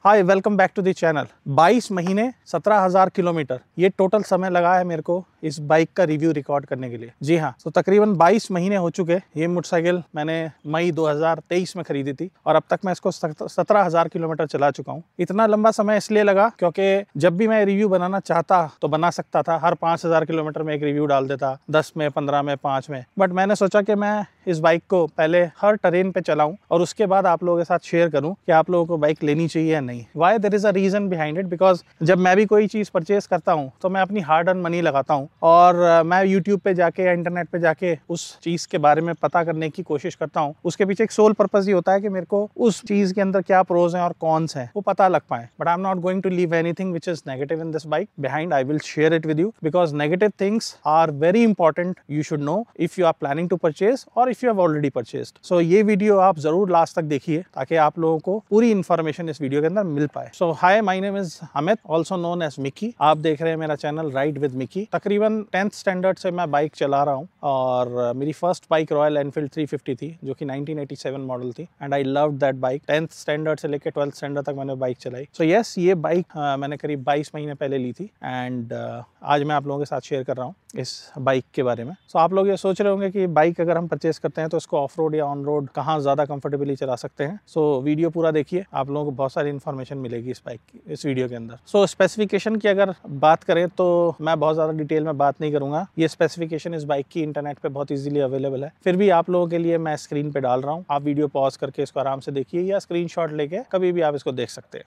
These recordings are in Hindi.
Hi welcome back to the channel. 22 महीने 17,000 किलोमीटर ये टोटल समय लगा है मेरे को इस बाइक का रिव्यू रिकॉर्ड करने के लिए। जी हाँ, तो तकरीबन 22 महीने हो चुके। ये मोटरसाइकिल मैंने मई 2023 में खरीदी थी और अब तक मैं इसको 17,000 किलोमीटर चला चुका हूँ। इतना लंबा समय इसलिए लगा क्योंकि जब भी मैं रिव्यू बनाना चाहता तो बना सकता था। हर 5,000 किलोमीटर में एक रिव्यू डाल देता, 10 में, 15 में, 5 में। बट मैंने सोचा कि मैं इस बाइक को पहले हर टेरेन पे चलाऊं और उसके बाद आप लोगों के साथ शेयर करूं कि आप लोगों को बाइक लेनी चाहिए या नहीं। Why there is a reason behind it, because जब मैं भी कोई चीज़ परचेज करता हूं तो मैं अपनी हार्ड अर्न मनी लगाता हूं और मैं यूट्यूब पे जाके या इंटरनेट पे जाके उस चीज़ के बारे में पता करने की कोशिश करता हूँ। उसके पीछे एक सोल पर्पज ही होता है कि मेरे को उस चीज़ के अंदर क्या प्रोज हैं और कॉन्स हैं वो पता लग पाए। But I am not going to leave anything which is negative in this bike behind. I will share it with you because negative things are very important. You should know if you are planning to purchase और if you have already purchase. So ये वीडियो आप जरूर लास्ट तक देखिए ताकि आप लोगों को पूरी इंफॉर्मेशन इस वीडियो के अंदर मिल पाए। So hi, my name is Amit, also known as Mickey. आप देख रहे हैं मेरा चैनल राइड विद मिकी। तकरीबन 10th स्टैंडर्ड से मैं बाइक चला रहा हूँ और मेरी फर्स्ट बाइक रॉयल एनफील्ड 350 थी जो कि 1987 मॉडल थी and I loved that bike. 10th standard से लेकर 12th स्टैंडर्ड तक मैंने बाइक चलाई। सो यस, ये बाइक मैंने करीब 22 महीने पहले ली थी एंड आज मैं आप लोगों के साथ शेयर कर रहा हूँ इस बाइक के बारे में। सो आप लोग ये सोच रहे होंगे कि बाइक अगर हम परचेज करते हैं तो इसको ऑफ रोड या ऑन रोड कहाँ ज़्यादा कंफर्टेबली चला सकते हैं। सो वीडियो पूरा देखिए, आप लोगों को बहुत सारी इन्फॉर्मेशन मिलेगी इस बाइक की, इस वीडियो के अंदर। सो स्पेसिफिकेशन की अगर बात करें तो मैं बहुत ज़्यादा डिटेल में बात नहीं करूँगा। ये स्पेसिफिकेशन इस बाइक की इंटरनेट पर बहुत ईजिली अवेलेबल है। फिर भी आप लोगों के लिए मैं स्क्रीन पर डाल रहा हूँ। आप वीडियो पॉज करके इसको आराम से देखिए या स्क्रीन शॉट लेके कभी भी आप इसको देख सकते हैं।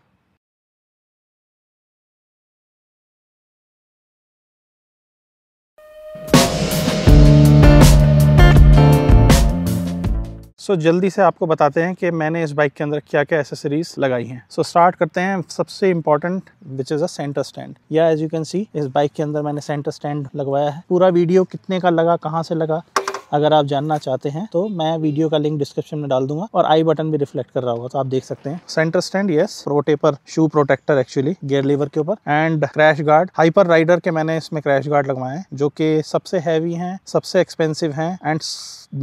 सो जल्दी से आपको बताते हैं कि मैंने इस बाइक के अंदर क्या क्या एसेसरीज लगाई हैं। सो स्टार्ट करते हैं सबसे important which is a centre stand. या एज यू कैन सी इस बाइक के अंदर मैंने सेंटर स्टैंड लगवाया है। पूरा वीडियो कितने का लगा, कहाँ से लगा, अगर आप जानना चाहते हैं तो मैं वीडियो का लिंक डिस्क्रिप्शन में डाल दूंगा और आई बटन भी रिफ्लेक्ट कर रहा होगा तो आप देख सकते हैं। Centre stand, yes, pro taper shoe protector actually gear lever के ऊपर and crash guard. Hyper rider के मैंने इसमें क्रैश गार्ड लगवाए हैं जो कि सबसे हैवी हैं, सबसे एक्सपेंसिव हैं एंड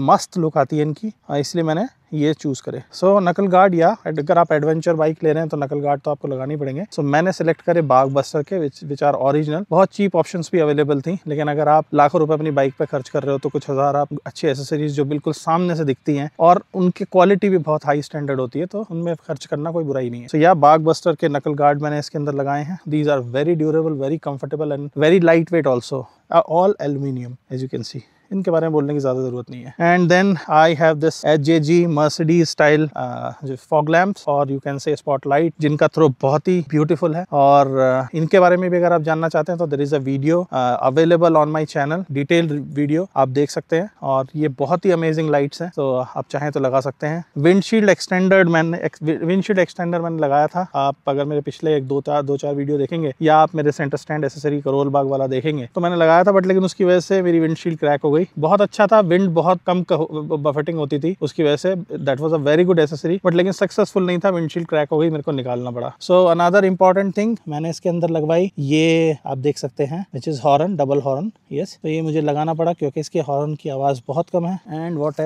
मस्त लुक आती है इनकी, इसलिए मैंने ये चूज करे। सो नकल गार्ड, या अगर आप एडवेंचर बाइक ले रहे हैं तो नकल गार्ड तो आपको लगानी पड़ेंगे। सो मैंने सिलेक्ट करे बाग बस्टर के विच आर ओरिजिनल। बहुत चीप ऑप्शंस भी अवेलेबल थी, लेकिन अगर आप लाखों रुपए अपनी बाइक पे खर्च कर रहे हो तो कुछ हज़ार आप अच्छी एसेसरीज जो बिल्कुल सामने से दिखती हैं और उनकी क्वालिटी भी बहुत हाई स्टैंडर्ड होती है तो उनमें खर्च करना कोई बुराई नहीं है। सो या बाग बस्टर के नकल गार्ड मैंने इसके अंदर लगाए हैं। These are very durable, very comfortable and very lightweight also, all aluminium as you can see. इनके बारे में बोलने की ज़्यादा ज़रूरत नहीं है। And then I have this HJG Mercedes style जो फॉग लैम्प्स और यू कैन से स्पॉटलाइट, जिनका थ्रो बहुत ही ब्यूटीफुल है और इनके बारे में भी अगर आप जानना चाहते हैं तो there is a video available on my channel, detailed video आप देख सकते हैं और ये बहुत ही अमेजिंग लाइट्स हैं तो आप चाहें तो लगा सकते हैं। विंडशील्ड एक्सटेंडर मैंने लगाया था। आप अगर मेरे पिछले दो चार वीडियो देखेंगे या आप मेरे centre stand accessory Karol Bagh वाला देखेंगे तो मैंने लगाया था, बट लेकिन उसकी वजह से मेरी विंडशील्ड क्रैक हो गई। बहुत अच्छा था, विंड बहुत कम बफेटिंग होती थी उसकी वजह से। That was a very good accessory, but लेकिन सक्सेसफुल नहीं था, विंडशील्ड क्रैक हो गई, मेरे को निकालना पड़ा। सो अनदर इंपॉर्टेंट थिंग मैंने इसके अंदर लगवाई, ये आप देख सकते हैं which is horn, double horn. Yes, तो ये मुझे लगाना पड़ा क्योंकि इसके हॉर्न की आवाज बहुत कम है। And what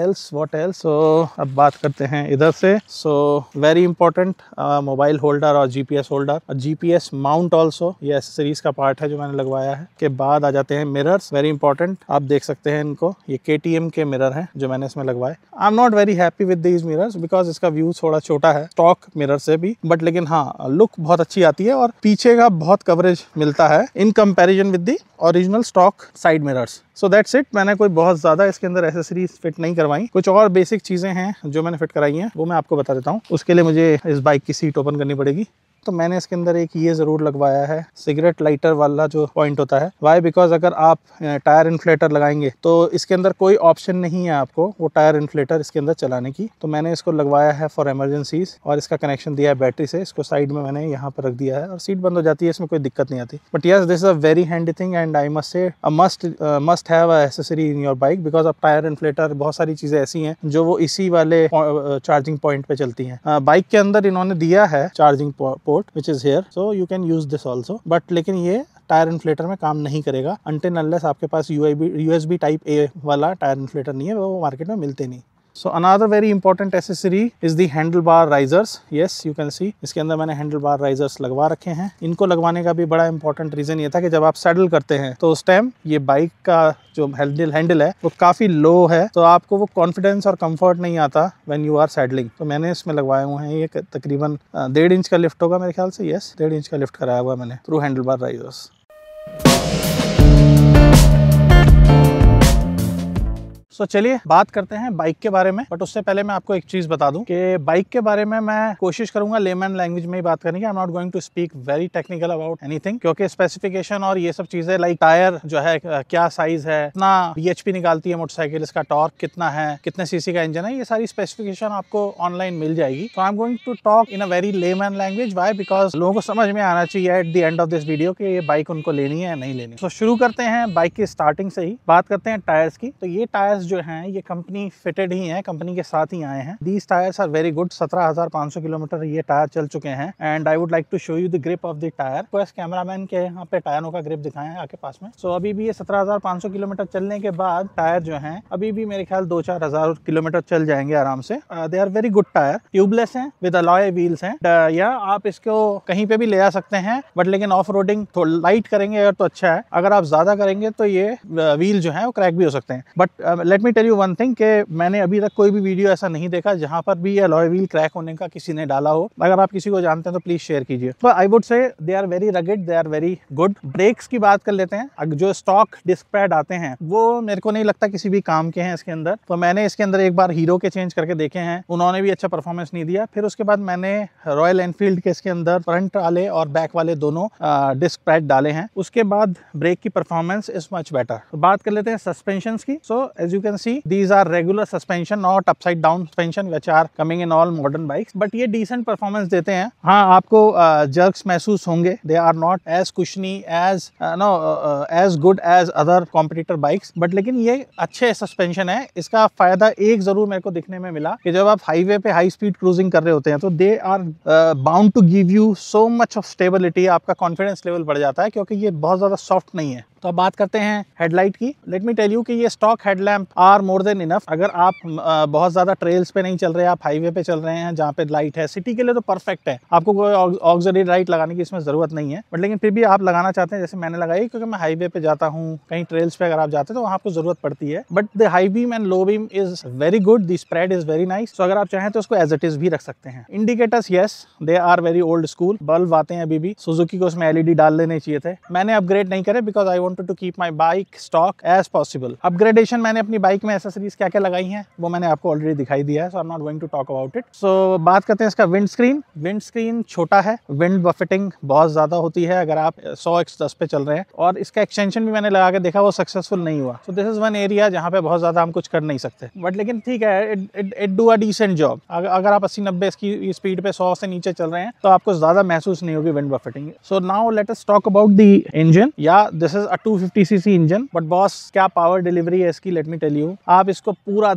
else. सो अब बात करते हैं इधर से। So very important mobile holder और GPS होल्डर और GPS माउंट ऑल्सो, ये एसेसरीज का पार्ट है जो मैंने लगवाया है। के बाद आ जाते हैं मिरर्स, वेरी इंपॉर्टेंट। आप देख सकते हैं इनको, ये KTM के मिरर हैं जो मैंने इसमें लगवाए। आई am not very happy with these mirrors because इसका व्यू थोड़ा छोटा है स्टॉक मिरर से भी, बट लेकिन हाँ लुक बहुत अच्छी आती है और पीछे का बहुत कवरेज मिलता है in comparison with the original stock side mirrors. So that's it. मैंने कोई बहुत ज़्यादा इसके अंदर एसेसरीज फिट नहीं करवाई, कुछ और बेसिक चीज़ें हैं जो मैंने फिट कराई हैं वो मैं आपको बता देता हूँ। उसके लिए मुझे इस बाइक की सीट ओपन करनी पड़ेगी। तो मैंने इसके अंदर एक ये ज़रूर लगवाया है, सिगरेट लाइटर वाला जो पॉइंट होता है। वाई? बिकॉज अगर आप टायर इन्फ्लेटर लगाएंगे तो इसके अंदर कोई ऑप्शन नहीं है आपको वो टायर इन्फ्लेटर इसके अंदर चलाने की, तो मैंने इसको लगवाया है फॉर इमरजेंसीज और इसका कनेक्शन दिया है बैटरी से। इसको साइड में मैंने यहाँ पर रख दिया है और सीट बंद हो जाती है, इसमें कोई दिक्कत नहीं आती। But yes, this is a very handy thing and I must say must have a accessory in your bike because अब टायर इन्फ्लेटर, बहुत सारी चीज़ें ऐसी हैं जो वो इसी वाले चार्जिंग पॉइंट पे चलती हैं। बाइक के अंदर इन्होंने दिया है charging port which is here, so you can use this also, but लेकिन ये टायर इन्फ्लेटर में काम नहीं करेगा until unless आपके पास USB टाइप A वाला टायर इन्फ्लेटर नहीं है, वो मार्केट में मिलते नहीं। So another very important accessory is the handle bar risers. Yes you can सी, इसके अंदर मैंने हैंडल बार राइजर्स लगवा रखे हैं। इनको लगवाने का भी बड़ा इंपॉर्टेंट रीजन ये था कि जब आप सैडल करते हैं तो उस टाइम ये बाइक का जो हैंडल है वो काफी लो है, तो आपको वो कॉन्फिडेंस और कंफर्ट नहीं आता व्हेन यू आर सैडलिंग। तो मैंने इसमें लगवाए हुए हैं, ये तकरीबन 1.5 इंच का लिफ्ट होगा मेरे ख्याल से। यस 1.5 इंच का लिफ्ट कराया हुआ मैंने थ्रू हैंडल बार राइजर्स। तो चलिए बात करते हैं बाइक के बारे में, बट उससे पहले मैं आपको एक चीज बता दूं कि बाइक के बारे में मैं कोशिश करूंगा लेमन लैंग्वेज में ही बात करने की। I am not going to speak very technical about anything, क्योंकि स्पेसिफिकेशन और ये सब चीजें लाइक टायर जो है क्या साइज है, कितना bhp निकालती है मोटरसाइकिल, इसका टॉर्क कितना है, कितने सीसी का इंजन है, ये सारी स्पेसिफिकेशन आपको ऑनलाइन मिल जाएगी। तो I am going to talk in a very layman language. Why? Because लोगों को समझ में आना चाहिए at the end of this video कि ये बाइक उनको लेनी है या नहीं लेनी। तो शुरू करते हैं बाइक की स्टार्टिंग से ही, बात करते हैं टायर्स की। तो ये टायर्स जो हैं ये कंपनी फिटेड ही है, कंपनी के साथ ही आए हैं। These tyres are very good. 17,500 kilometre ये टायर चल चुके हैं and I would like to show you the grip of the tyre. बस कैमरामैन के यहाँ पे टायरों का ग्रिप दिखाएं आके पास में। सो अभी भी ये 17,500 किलोमीटर चलने के बाद टायर जो हैं अभी भी मेरे ख्याल 2-4 हज़ार किलोमीटर चल जाएंगे आराम से। They are very good tyre, tubeless हैं, विद अलॉय व्हील्स हैं। या आप इसको कहीं पे भी ले आ सकते हैं, बट लेकिन ऑफ रोडिंग थोड़ा लाइट करेंगे अगर तो अच्छा है, अगर आप ज्यादा करेंगे तो ये व्हील जो है वो क्रैक भी हो सकते हैं। But let me tell you one thing कि मैंने अभी तक कोई भी वीडियो ऐसा नहीं देखा जहां पर भी अलॉय व्हील क्रैक होने का किसी ने डाला हो। अगर आप किसी को जानते हैं तो प्लीज शेयर कीजिए। तो I would say they are very rugged, they are very good. Brakes की बात कर लेते हैं। जो स्टॉक डिस्क पैड आते हैं वो मेरे को नहीं लगता किसी भी काम के हैं इसके अंदर। तो मैंने इसके अंदर एक बार हीरो के चेंज करके देखे हैं, उन्होंने भी अच्छा परफॉर्मेंस नहीं दिया। फिर उसके बाद मैंने रॉयल एनफील्ड के इसके अंदर फ्रंट वाले और बैक वाले दोनों डिस्क पैड डाले हैं। उसके बाद ब्रेक की परफॉर्मेंस इज मच बेटर। तो बात कर लेते हैं सस्पेंशन की। So as you can see these are regular suspension, not upside down suspension which are coming in all modern bikes, but ये डिसेंट परफॉर्मेंस देते हैं। हाँ, आपको जर्क्स महसूस होंगे, they are not as cushiony as as good as other competitor bikes, but लेकिन ये अच्छे सस्पेंशन है। इसका फायदा एक जरूर मेरे को दिखने में मिला कि जब आप हाईवे पे हाई स्पीड क्रूजिंग कर रहे होते हैं तो they are bound to give you so much of stability. आपका कॉन्फिडेंस लेवल बढ़ जाता है क्योंकि ये बहुत ज्यादा सॉफ्ट नहीं है। तो अब बात करते हैं हेडलाइट की। लेट मी टेल यू कि ये stock headlamp are more than enough. अगर आप बहुत ज्यादा ट्रेल्स पे नहीं चल रहे, आप हाईवे पे चल रहे हैं जहाँ पे लाइट है, सिटी के लिए तो परफेक्ट है, आपको कोई ऑक्सिलरी लाइट लगाने की इसमें जरूरत नहीं है। बट लेकिन फिर भी आप लगाना चाहते हैं, जैसे मैंने लगाई, क्योंकि मैं हाईवे पे जाता हूँ, कहीं ट्रेल्स पे अगर आप जाते हैं तो वहाँ आपको जरूरत पड़ती है। But the high beam and low beam is very good, the spread is very nice. तो अगर आप चाहें तो उसको एज इट इज भी रख सकते हैं। Indicators yes they are very old school, bulb आते हैं अभी भी। सुजुकी को उसमें एलईडी डाल लेने चाहिए थे। मैंने अपग्रेड नहीं करे because I wanted to keep my bike stock as possible. Upgradation मैंने अपनी बाइक में एसेसरीज क्या क्या लगाई हैं वो मैंने आपको ऑलरेडी दिखाई दिया है, so I am not going to talk about it. So बात करते हैं इसका विंड स्क्रीन। विंड स्क्रीन छोटा है, विंड बफेटिंग बहुत ज्यादा होती है अगर आप 100x10 पे चल रहे हैं, और इसका एक्सटेंशन भी मैंने लगा के देखा, वो सक्सेसफुल नहीं हुआ। सो दिस इज वन एरिया जहाँ पे बहुत ज्यादा हम कुछ कर नहीं सकते, बट लेकिन ठीक है, it do a decent job. अगर आप 80-90 की स्पीड पे 100 से नीचे चल रहे हैं तो आपको ज्यादा महसूस नहीं होगी wind buffeting. So now let us talk about the engine. Yeah this is a 250cc engine, but boss क्या पावर डिलीवरी है इसकी, लेट मी टेल यू। आप इसको पूरा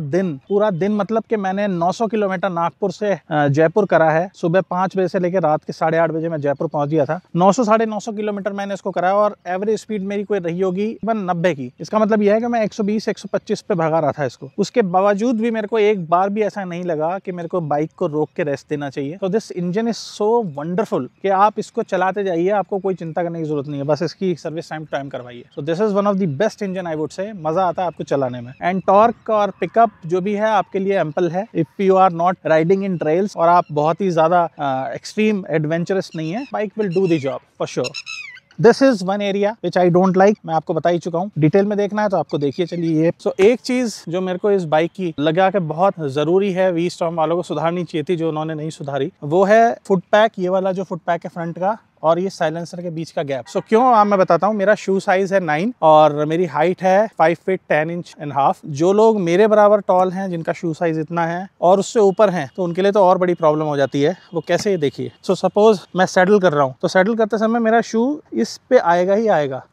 दिन मतलब कि मैंने 900 किलोमीटर नागपुर से जयपुर करा है। सुबह 5 बजे से लेकर रात के 8:30 बजे मैं जयपुर पहुंच गया था। 900-950 किलोमीटर मैंने इसको कराया और एवरेज स्पीड मेरी कोई रही होगी 90 की। इसका मतलब यह है कि मैं 120-125 पे भगा रहा था इसको। उसके बावजूद भी मेरे को एक बार भी ऐसा नहीं लगा कि मेरे को बाइक को रोक के रेस्ट देना चाहिए। तो this engine is so wonderful कि आप इसको चलाते जाइए, आपको कोई चिंता करने की जरूरत नहीं है, बस इसकी सर्विस टाइम करवाइए। सो this is one of the best engine I would से। मजा आता है आपको चलाने में, एंड टॉर्क और पिकअप जो भी है आपके लिए एम्पल है if you are not riding in trails और आप बहुत ही ज्यादा एक्सट्रीम एडवेंचरस नहीं है। Bike will do the job for sure. This is one area which I don't like, मैं आपको बता ही चुका हूँ। डिटेल में देखना है तो आपको देखिए चलिए ये। सो एक चीज जो मेरे को इस बाइक की लगा के बहुत जरूरी है, वी स्टॉर्म वालों को सुधारनी चाहिए थी, जो उन्होंने नहीं सुधारी, वो है फुट पैक। ये वाला जो फुट पैक है फ्रंट का और ये साइलेंसर के बीच का गैप। सो क्यों मैं बताता हूँ। मेरा शू साइज है 9 और मेरी हाइट है 5 फीट 10 इंच एंड हाफ। जो लोग मेरे बराबर टॉल हैं, जिनका शू साइज इतना है और उससे ऊपर हैं, तो उनके लिए तो और बड़ी प्रॉब्लम हो जाती है। वो कैसे, ये देखिए। सो सपोज मैं सैडल कर रहा हूँ, तो सैडल करते समय मेरा शू इस पे आएगा ही आएगा।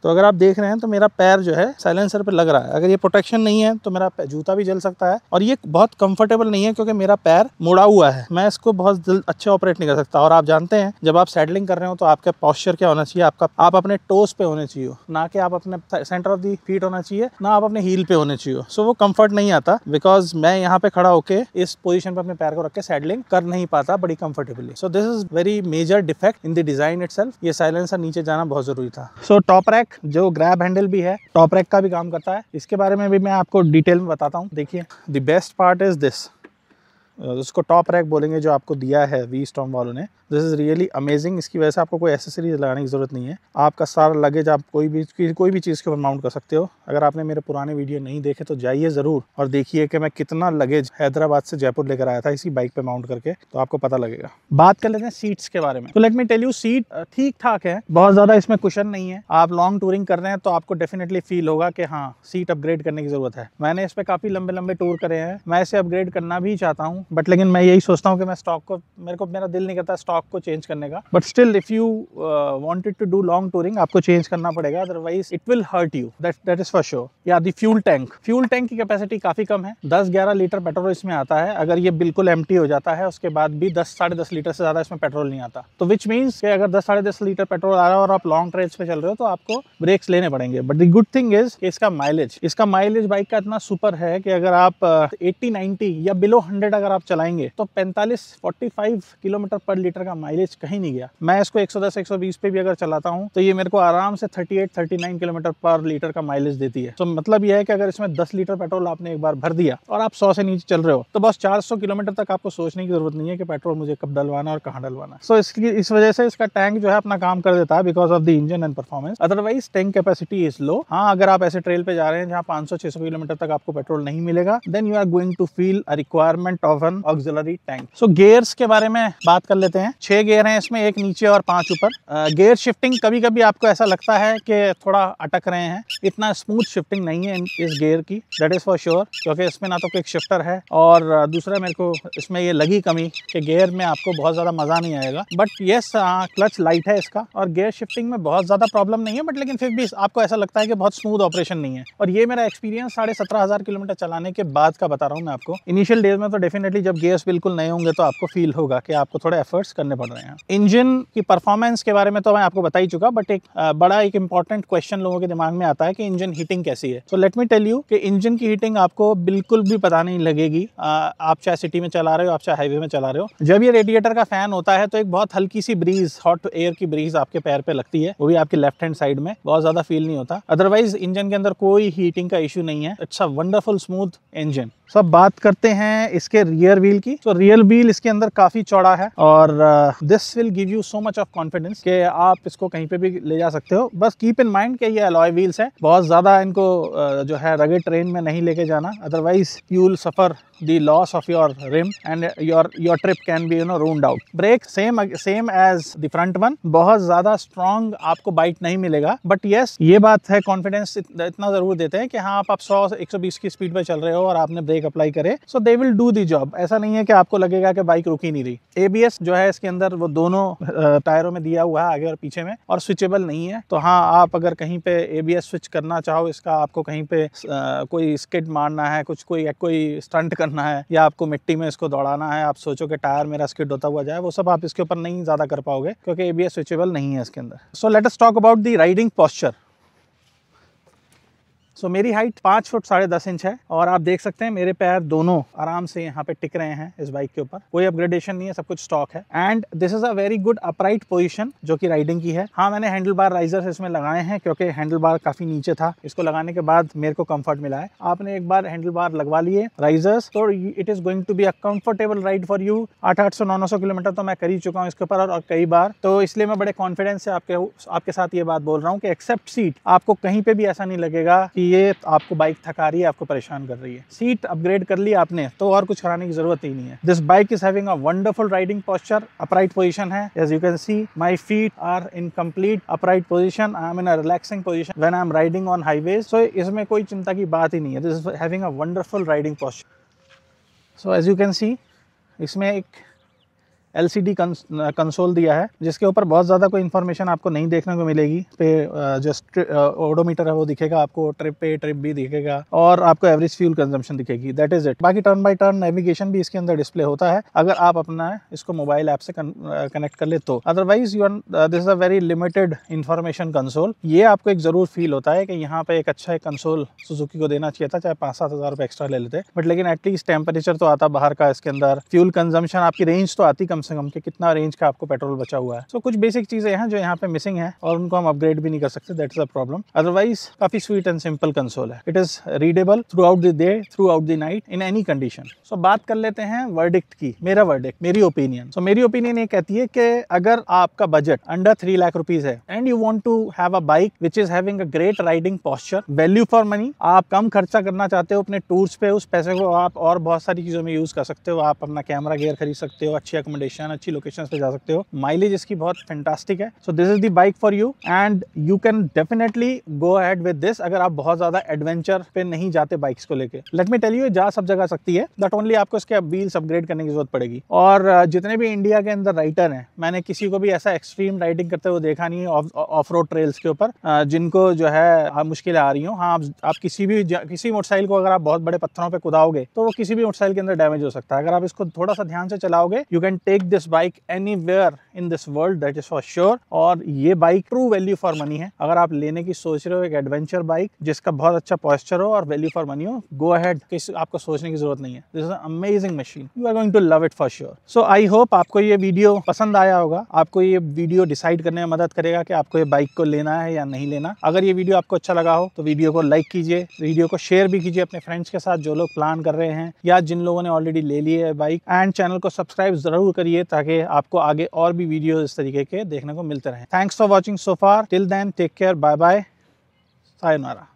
तो अगर आप देख रहे हैं तो मेरा पैर जो है साइलेंसर पे लग रहा है। अगर ये प्रोटेक्शन नहीं है तो मेरा जूता भी जल सकता है, और ये बहुत कंफर्टेबल नहीं है क्योंकि मेरा पैर मुड़ा हुआ है, मैं इसको बहुत अच्छे ऑपरेट नहीं कर सकता। और आप जानते हैं जब आप सैडलिंग कर रहे हो तो आपका पॉस्चर क्या होना चाहिए, आप अपने टोस पे होने चाहिए, ना कि आप अपने सेंटर ऑफ द फीट होना चाहिए, ना आप अपने हील पे होने चाहिए। सो वो कंफर्ट नहीं आता, बिकॉज मैं यहाँ पे खड़ा होके इस पोजीशन पे अपने पैर को रख के सैडलिंग कर नहीं पाता बड़ी comfortably. So this is very major defect in the design itself. ये साइलेंसर नीचे जाना बहुत जरूरी था। सो टॉप रैक जो ग्रैब हैंडल भी है, टॉप रैक का भी काम करता है। इसके बारे में भी मैं आपको डिटेल में बताता हूँ। देखिए, the best part is this, उसको टॉप रैक बोलेंगे जो आपको दिया है वी स्टॉर्म वालों ने। This is really amazing. इसकी वजह से आपको कोई एसेसरीज लगाने की ज़रूरत नहीं है। आपका सारा लगेज आप कोई भी चीज़ के ऊपर माउंट कर सकते हो। अगर आपने मेरे पुराने वीडियो नहीं देखे तो जाइए ज़रूर और देखिए कि मैं कितना लगेज हैदराबाद से जयपुर लेकर आया था इसी बाइक पे माउंट करके, तो आपको पता लगेगा। बात कर लेते हैं सीट्स के बारे में। तो let me tell you, seat ठीक ठाक है, बहुत ज़्यादा इसमें कुशन नहीं है। आप लॉन्ग टूरिंग कर रहे हैं तो आपको डेफिनेटली फील होगा कि हाँ, सीट अपग्रेड करने की ज़रूरत है। मैंने इस पर काफ़ी लंबे लंबे टूर करे हैं, मैं इसे अपग्रेड करना भी चाहता हूँ, बट लेकिन मैं यही सोचता हूँ कि मैं स्टॉक को, मेरा दिल नहीं करता स्टॉक को चेंज करने का। But still if you wanted to do long touring आपको चेंज करना पड़ेगा, otherwise it will hurt you, that is for sure. या द फ्यूल टैंक की कैपेसिटी काफी कम है, 10-11 लीटर पेट्रोल इसमें आता है। अगर ये बिल्कुल एम्प्टी हो जाता है उसके बाद भी 10-10.5 लीटर से ज्यादा इसमें पेट्रोल नहीं आता। तो विच मीन्स कि अगर 10-10.5 लीटर पेट्रोल आ रहा है और आप लॉन्ग ट्रेल्स पे चल रहे हो तो आपको ब्रेक्स लेने पड़ेंगे। But the good thing is इसका माइलेज बाइक का इतना सुपर है कि अगर आप 80-90 या बिलो 100 अगर आप चलाएंगे तो 45-45 किलोमीटर पर लीटर का माइलेज कहीं नहीं गया। मैं इसको 110-120 पे भी अगर चलाता हूँ तो ये मेरे को आराम से 38-39 किलोमीटर पर लीटर का माइलेज देती है। तो मतलब यह है कि अगर इसमें 10 लीटर पेट्रोल आपने एक बार भर दिया और आप 100 से नीचे चल रहे हो तो बस 400 किलोमीटर तक आपको सोचने की जरूरत नहीं है कि पेट्रोल मुझे कब डलवाना और कहाँ डलवाना। सो इस वजह से इसका टैंक जो है अपना काम कर देता है because of the engine and performance. Otherwise tank capacity is low. हाँ, अगर आप ऐसे ट्रेल पे जा रहे हैं जहाँ 500-600 किलोमीटर तक आपको पेट्रोल नहीं मिलेगा, then you are going to feel a requirement of an auxiliary tank. So gears के बारे में बात कर लेते हैं। 6 गियर हैं इसमें, एक नीचे और 5 ऊपर। गियर शिफ्टिंग कभी कभी आपको ऐसा लगता है कि थोड़ा अटक रहे हैं, इतना स्मूथ शिफ्टिंग नहीं है इस गियर की, दैट इज फॉर श्योर, क्योंकि इसमें ना तो कोई शिफ्टर है और दूसरा मेरे को इसमें ये लगी कमी कि गियर में आपको बहुत ज़्यादा मज़ा नहीं आएगा। बट येस, क्लच लाइट है इसका और गियर शिफ्टिंग में बहुत ज़्यादा प्रॉब्लम नहीं है, बट लेकिन फिर भी आपको ऐसा लगता है कि बहुत स्मूथ ऑपरेशन नहीं है। और ये मेरा एक्सपीरियंस 17,500 किलोमीटर चलाने के बाद का बता रहा हूँ मैं आपको। इनिशियल डेज में तो डेफिनेटली जब गियर्स बिल्कुल नए होंगे तो आपको फील होगा कि आपको थोड़े एफर्ट्स करने पड़ रहे हैं। इंजन की परफॉर्मेंस के बारे में तो मैं आपको बता ही चुका, बट एक इंपॉर्टेंट क्वेश्चन लोगों के दिमाग में आता है कि इंजन हीटिंग कैसी है। So let me tell you कि इंजन की हीटिंग आपको बिल्कुल भी पता नहीं लगेगी। आप चाहे सिटी में चला रहे हो, आप चाहे हाईवे में चला रहे हो, जब ये रेडिएटर का फैन होता है तो एक बहुत हल्की सी ब्रीज, हॉट एयर की ब्रीज आपके पैर पे लगती है, वो भी आपके लेफ्ट हैंड साइड में, बहुत ज्यादा फील नहीं होता। अदरवाइज इंजन के अंदर कोई हीटिंग का इशू नहीं है। It's a wonderful smooth engine. सब बात करते हैं इसके रियर व्हील की। तो रियर व्हील इसके अंदर काफी चौड़ा है और this will give you so much of confidence कि आप इसको कहीं पे भी ले जा सकते हो। बस कीप इन माइंड कि ये अलॉय व्हील्स है, बहुत ज्यादा इनको जो है रगेड ट्रेन में नहीं लेके जाना, otherwise you will suffer the loss of your rim and your trip can be ruined out. Brake same as the front one, बहुत ज़्यादा strong आपको बाइट नहीं मिलेगा, but yes ये बात है, कॉन्फिडेंस इतना ज़रूर देते हैं कि हाँ आप 100-120 की स्पीड पे चल रहे हो और आपने ब्रेक अप्लाई करे, so they will do the job। ऐसा नहीं है कि आपको लगेगा कि बाइक रुक ही नहीं रही। ABS जो है इसके अंदर वो दोनों टायरों में दिया हुआ है, आगे और पीछे में, और स्विचेबल नहीं है। तो हाँ, आप अगर कहीं पे ABS स्विच करना चाहो, इसका आपको कहीं पे कोई स्किड मारना है, कोई स्टंट करना है, या आपको मिट्टी में इसको दौड़ाना है, आप सोचो कि टायर मेरा स्किड होता हुआ जाए, वो सब आप इसके ऊपर नहीं ज़्यादा कर पाओगे क्योंकि ABS स्विचेबल नहीं है इसके अंदर। So let us talk about the riding posture. So मेरी हाइट 5 फुट 10.5 इंच है और आप देख सकते हैं मेरे पैर दोनों आराम से यहाँ पे टिक रहे हैं इस बाइक के ऊपर, कोई अपग्रेडेशन नहीं है, सब कुछ स्टॉक है। And this is a very good upright position जो कि राइडिंग की है। हाँ, मैंने हैंडल बार राइजर्स इसमें लगाए हैं क्योंकि हैंडल बार काफी नीचे था, इसको लगाने के बाद मेरे को कंफर्ट मिला है। आपने एक बार हैंडल बार लगवा लिए राइजर्स तो it is going to be a comfortable ride for you. 800-900 kilometre तो मैं कर ही चुका हूँ इसके ऊपर और कई बार, तो इसलिए मैं बड़े कॉन्फिडेंस से आपके साथ ये बात बोल रहा हूँ कि एक्सेप्ट सीट, आपको कहीं पे भी ऐसा नहीं लगेगा कि ये आपको बाइक थका रही है, आपको परेशान कर रही है। सीट अपग्रेड कर ली आपने तो और कुछ कराने की जरूरत ही नहीं है। This bike is having a wonderful riding posture, upright position है। As you can see my feet are in complete upright position, I am in a relaxing position when I am riding on highways. So इसमें कोई चिंता की बात ही नहीं है। This is having a wonderful riding posture. So as you can see इसमें एक LCD कंसोल दिया है, जिसके ऊपर बहुत ज़्यादा कोई इन्फॉर्मेशन आपको नहीं देखने को मिलेगी। पे जो ओडोमीटर है वो दिखेगा आपको, ट्रिप A ट्रिप B दिखेगा, और आपको एवरेज फ्यूल कंजम्पशन दिखेगी। That is it. बाकी टर्न बाय टर्न नेविगेशन भी इसके अंदर डिस्प्ले होता है, अगर आप अपना इसको मोबाइल ऐप से कनेक्ट कर ले तो। Otherwise this is a very limited information console. ये आपको एक जरूर फील होता है कि यहाँ पे एक अच्छा कंसोल सुजुकी को देना चाहिए था, चाहे 5-7 हज़ार रुपए एक्स्ट्रा ले लेते, बट लेकिन एटलीस्ट टेम्परेचर तो आता बाहर का इसके अंदर, फ्यूल कंजम्पशन, आपकी रेंज तो आती कम से कम कि कितना रेंज का आपको पेट्रोल बचा हुआ है। सो कुछ बेसिक चीजें हैं जो यहाँ पे मिसिंग है और उनको हम अपग्रेड भी नहीं कर सकते, that is a problem. Otherwise काफी स्वीट एंड सिंपल कंसोल है। It is readable throughout the day, throughout the night, in any condition. So बात कर लेते हैं वर्डिक्ट की। मेरा वर्डिक्ट, मेरी ओपिनियन। सो मेरी ओपिनियन ये कहती है कि अगर आपका बजट अंडर 3 लाख रुपीज है and you want to have a bike which is having a great riding posture, value for money, आप कम खर्चा करना चाहते हो अपने टूर्स पे, उस पैसे को आप और बहुत सारी चीजों में यूज कर सकते हो। आप अपना कैमरा गियर खरीद सकते हो, अच्छी अकोमोडेशन, अच्छी लोकेशंस पे जा सकते हो, माइलेज इसकी बहुत फैंटास्टिक है। सो this is the bike for you and you can definitely go ahead with this अगर आप बहुत ज्यादा एडवेंचर पे नहीं जाते बाइक्स को लेके। लेट मी टेल यू, जा सब जगह सकती है, बट ओनली आपको इसके व्हील्स अपग्रेड करने की जरूरत पड़ेगी। और जितने भी इंडिया के अंदर राइडर हैं, मैंने किसी को भी ऐसा एक्सट्रीम राइडिंग करते हुए देखा नहीं है ऑफ रोड ट्रेल्स के ऊपर, जिनको जो है मुश्किलें आ रही हो। हाँ, आप किसी मोटरसाइकिल को अगर आप बहुत बड़े पत्थरों पे कुदाओगे तो वो किसी भी मोटरसाइकिल के अंदर डैमेज हो सकता है। अगर आप इसको थोड़ा सा ध्यान से चलाओगे, you can take this bike anywhere in this world, that is for sure. और ये bike true value for money है। अगर आप लेने की सोच रहे हो एक एडवेंचर बाइक जिसका बहुत अच्छा पोस्चर हो और वैल्यू फॉर मनी हो, गो अहेड, आपको सोचने की जरूरत नहीं है। This is an amazing machine, you are going to love it for sure. So I hope आपको ये वीडियो पसंद आया होगा, आपको ये वीडियो डिसाइड करने में मदद करेगा कि आपको ये बाइक को लेना है या नहीं लेना। अगर ये वीडियो आपको अच्छा लगा हो तो वीडियो को लाइक कीजिए, वीडियो को शेयर भी कीजिए अपने फ्रेंड्स के साथ जो लोग प्लान कर रहे हैं या जिन लोगों ने ऑलरेडी ले ली है बाइक, एंड चैनल को सब्सक्राइब जरूर करिए ताकि आपको आगे और भी वीडियो इस तरीके के देखने को मिलते रहें। Thanks for watching so far, till then take care, bye bye, sayonara.